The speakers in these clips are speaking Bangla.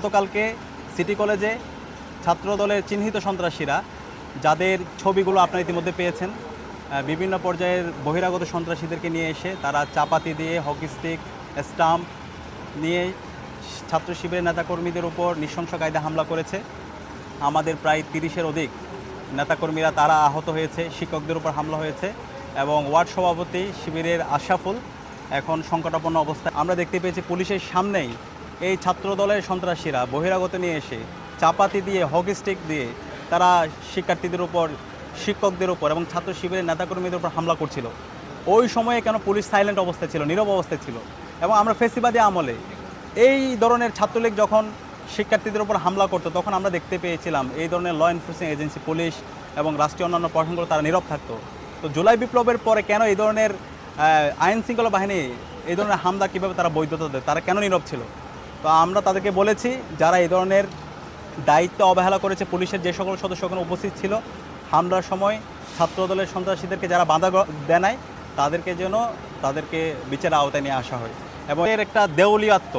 গতকালকে সিটি কলেজে ছাত্রদলের চিহ্নিত সন্ত্রাসীরা যাদের ছবিগুলো আপনারা ইতিমধ্যে পেয়েছেন, বিভিন্ন পর্যায়ের বহিরাগত সন্ত্রাসীদেরকে নিয়ে এসে তারা চাপাতি দিয়ে, হকি স্টিক, স্টাম্প নিয়ে ছাত্র শিবিরের নেতাকর্মীদের উপর নৃশংস কায়দায় হামলা করেছে। আমাদের প্রায় 30-এর অধিক নেতাকর্মীরা তারা আহত হয়েছে, শিক্ষকদের উপর হামলা হয়েছে এবং ওয়ার্ড সভাপতি শিবিরের আশরাফুল এখন সংকটাপন্ন অবস্থায়। আমরা দেখতে পেয়েছি পুলিশের সামনেই এই ছাত্রদলের সন্ত্রাসীরা বহিরাগত নিয়ে এসে চাপাতি দিয়ে, হকি স্টিক দিয়ে তারা শিক্ষার্থীদের উপর, শিক্ষকদের উপর এবং ছাত্র শিবিরের নেতাকর্মীদের উপর হামলা করছিল। ওই সময়ে কেন পুলিশ সাইলেন্ট অবস্থায় ছিল, নীরব অবস্থায় ছিল? এবং আমরা ফেসিবাদী আমলে এই ধরনের ছাত্রলীগ যখন শিক্ষার্থীদের উপর হামলা করতো তখন আমরা দেখতে পেয়েছিলাম এই ধরনের ল এনফোর্সিং এজেন্সি, পুলিশ এবং রাষ্ট্রীয় অন্যান্য প্রশাসনগুলো তারা নীরব থাকতো। তো জুলাই বিপ্লবের পরে কেন এই ধরনের আইন শৃঙ্খলা বাহিনী এই ধরনের হামলা কীভাবে তারা বৈধতা দেয়, তারা কেন নীরব ছিল? তো আমরা তাদেরকে বলেছি যারা এই ধরনের দায়িত্ব অবহেলা করেছে, পুলিশের যে সকল সদস্য ওখানে উপস্থিত ছিল হামলার সময় ছাত্রদলের সন্ত্রাসীদেরকে যারা বাধা দেয় নাই তাদেরকে বিচারের আওতায় নিয়ে আসা হয়। এবং এর একটা দেউলিয়াত্ম,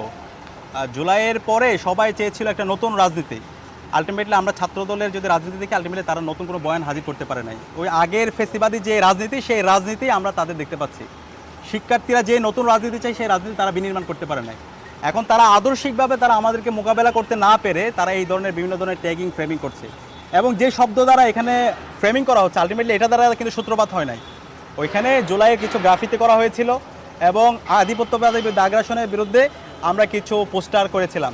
জুলাইয়ের পরে সবাই চেয়েছিল একটা নতুন রাজনীতি। আলটিমেটলি আমরা ছাত্রদলের যদি রাজনীতি দেখি, আলটিমেটলি তারা নতুন কোনো বয়ান হাজির করতে পারে নাই। ওই আগের ফেসিবাদী যে রাজনীতি, সেই রাজনীতি আমরা তাদের দেখতে পাচ্ছি। শিক্ষার্থীরা যে নতুন রাজনীতি চাই, সেই রাজনীতি তারা বিনির্মাণ করতে পারে নাই। এখন তারা আদর্শিকভাবে তারা আমাদেরকে মোকাবেলা করতে না পেরে তারা এই ধরনের বিভিন্ন ধরনের ট্যাগিং, ফ্রেমিং করছে। এবং যে শব্দ দ্বারা এখানে ফ্রেমিং করা হচ্ছে, আলটিমেটলি এটা দ্বারা কিন্তু সূত্রপাত হয় নাই। ওইখানে জুলাইয়ে কিছু গ্রাফিতি করা হয়েছিল এবং আধিপত্যবাদী আগ্রাসনের বিরুদ্ধে আমরা কিছু পোস্টার করেছিলাম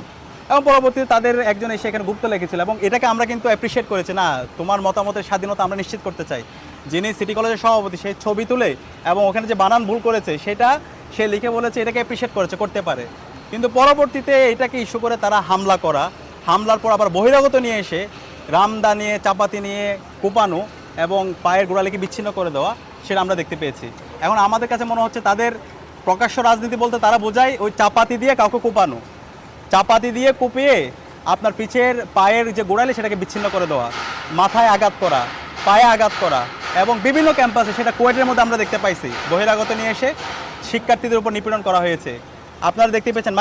এবং পরবর্তীতে তাদের একজন এসে এখানে গুপ্ত লিখেছিল এবং এটাকে আমরা কিন্তু অ্যাপ্রিসিয়েট করেছি। না, তোমার মতামতের স্বাধীনতা আমরা নিশ্চিত করতে চাই। যিনি সিটি কলেজের সভাপতি, সেই ছবি তুলে এবং ওখানে যে বানান ভুল করেছে সেটা সে লিখে বলেছে, এটাকে অ্যাপ্রিসিয়েট করেছে, করতে পারে। কিন্তু পরবর্তীতে এটাকে ইস্যু করে তারা হামলার পর আবার বহিরাগত নিয়ে এসে রামদা নিয়ে, চাপাতি নিয়ে কোপানো এবং পায়ের গোড়ালিকে বিচ্ছিন্ন করে দেওয়া, সেটা আমরা দেখতে পেয়েছি। এখন আমাদের কাছে মনে হচ্ছে তাদের প্রকাশ্য রাজনীতি বলতে তারা বোঝায় ওই চাপাতি দিয়ে কাউকে কোপানো, চাপাতি দিয়ে কুপিয়ে আপনার পিছের পায়ের যে গোড়ালি সেটাকে বিচ্ছিন্ন করে দেওয়া, মাথায় আঘাত করা, পায়ে আঘাত করা এবং বিভিন্ন ক্যাম্পাসে, সেটা কুয়েটের মধ্যে আমরা দেখতে পাইছি, বহিরাগত নিয়ে এসে শিক্ষার্থীদের উপর নিপীড়ন করা হয়েছে। আপনারা দেখতে পেয়েছেন